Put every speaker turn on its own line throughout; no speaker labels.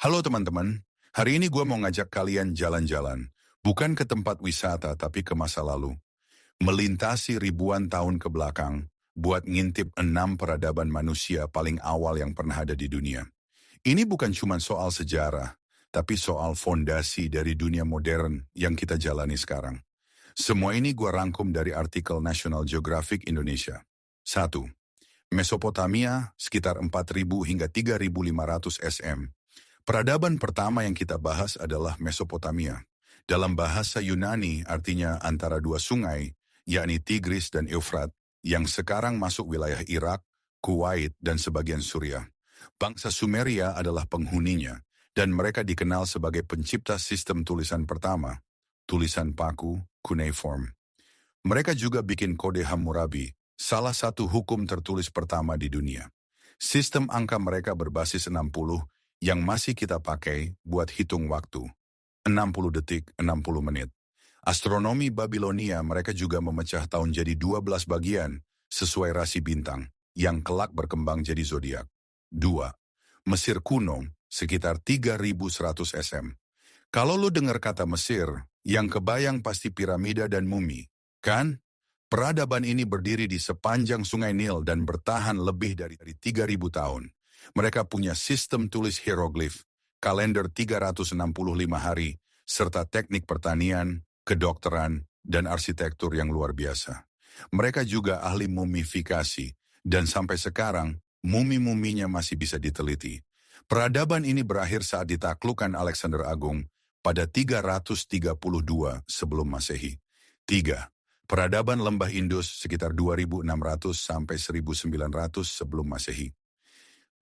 Halo teman-teman, hari ini gue mau ngajak kalian jalan-jalan. Bukan ke tempat wisata, tapi ke masa lalu. Melintasi ribuan tahun ke belakang, buat ngintip 6 peradaban manusia paling awal yang pernah ada di dunia. Ini bukan cuma soal sejarah, tapi soal fondasi dari dunia modern yang kita jalani sekarang. Semua ini gue rangkum dari artikel National Geographic Indonesia. 1. Mesopotamia sekitar 4.000 hingga 3.500 SM. Peradaban pertama yang kita bahas adalah Mesopotamia. Dalam bahasa Yunani artinya antara dua sungai, yakni Tigris dan Eufrat, yang sekarang masuk wilayah Irak, Kuwait, dan sebagian Suriah. Bangsa Sumeria adalah penghuninya, dan mereka dikenal sebagai pencipta sistem tulisan pertama, tulisan paku, cuneiform. Mereka juga bikin kode Hammurabi, salah satu hukum tertulis pertama di dunia. Sistem angka mereka berbasis 60, yang masih kita pakai buat hitung waktu. 60 detik, 60 menit. Astronomi Babilonia mereka juga memecah tahun jadi 12 bagian, sesuai rasi bintang, yang kelak berkembang jadi zodiak. 2. Mesir kuno, sekitar 3.100 SM. Kalau lu dengar kata Mesir, yang kebayang pasti piramida dan mumi, kan? Peradaban ini berdiri di sepanjang sungai Nil dan bertahan lebih dari 3.000 tahun. Mereka punya sistem tulis hieroglif, kalender 365 hari, serta teknik pertanian, kedokteran, dan arsitektur yang luar biasa. Mereka juga ahli mumifikasi, dan sampai sekarang, mumi-muminya masih bisa diteliti. Peradaban ini berakhir saat ditaklukkan Alexander Agung pada 332 sebelum Masehi. 3. Peradaban Lembah Indus sekitar 2.600 sampai 1.900 sebelum Masehi.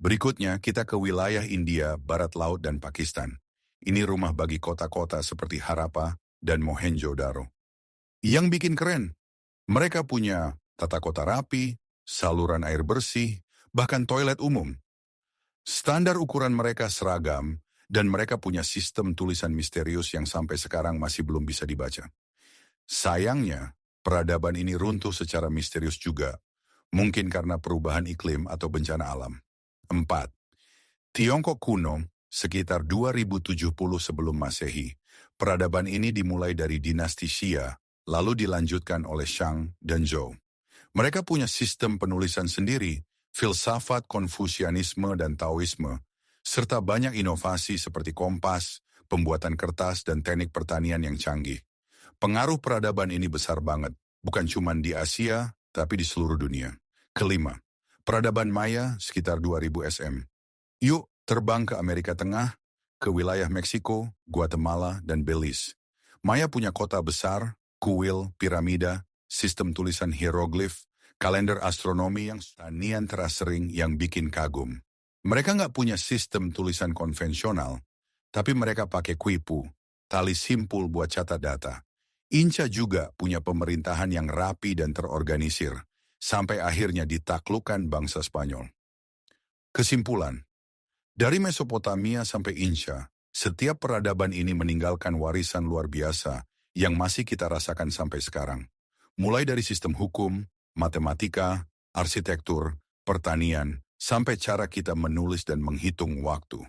Berikutnya kita ke wilayah India, Barat Laut, dan Pakistan. Ini rumah bagi kota-kota seperti Harappa dan Mohenjo-daro. Yang bikin keren, mereka punya tata kota rapi, saluran air bersih, bahkan toilet umum. Standar ukuran mereka seragam, dan mereka punya sistem tulisan misterius yang sampai sekarang masih belum bisa dibaca. Sayangnya, peradaban ini runtuh secara misterius juga, mungkin karena perubahan iklim atau bencana alam. 4. Tiongkok kuno, sekitar 2070 sebelum Masehi. Peradaban ini dimulai dari dinasti Xia, lalu dilanjutkan oleh Shang dan Zhou. Mereka punya sistem penulisan sendiri, filsafat Konfusianisme dan Taoisme, serta banyak inovasi seperti kompas, pembuatan kertas, dan teknik pertanian yang canggih. Pengaruh peradaban ini besar banget, bukan cuma di Asia, tapi di seluruh dunia. 5. Peradaban Maya sekitar 2000 SM. Yuk terbang ke Amerika Tengah, ke wilayah Meksiko, Guatemala, dan Belize. Maya punya kota besar, kuil, piramida, sistem tulisan hieroglif, kalender astronomi yang tanian terasering yang bikin kagum. Mereka nggak punya sistem tulisan konvensional, tapi mereka pakai kuipu, tali simpul buat catat data. Inca juga punya pemerintahan yang rapi dan terorganisir, sampai akhirnya ditaklukkan bangsa Spanyol. Kesimpulan, dari Mesopotamia sampai Inca, setiap peradaban ini meninggalkan warisan luar biasa yang masih kita rasakan sampai sekarang. Mulai dari sistem hukum, matematika, arsitektur, pertanian, sampai cara kita menulis dan menghitung waktu.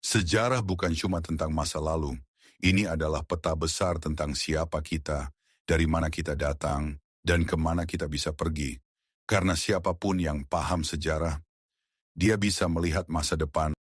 Sejarah bukan cuma tentang masa lalu, ini adalah peta besar tentang siapa kita, dari mana kita datang, dan kemana kita bisa pergi. Karena siapapun yang paham sejarah, dia bisa melihat masa depan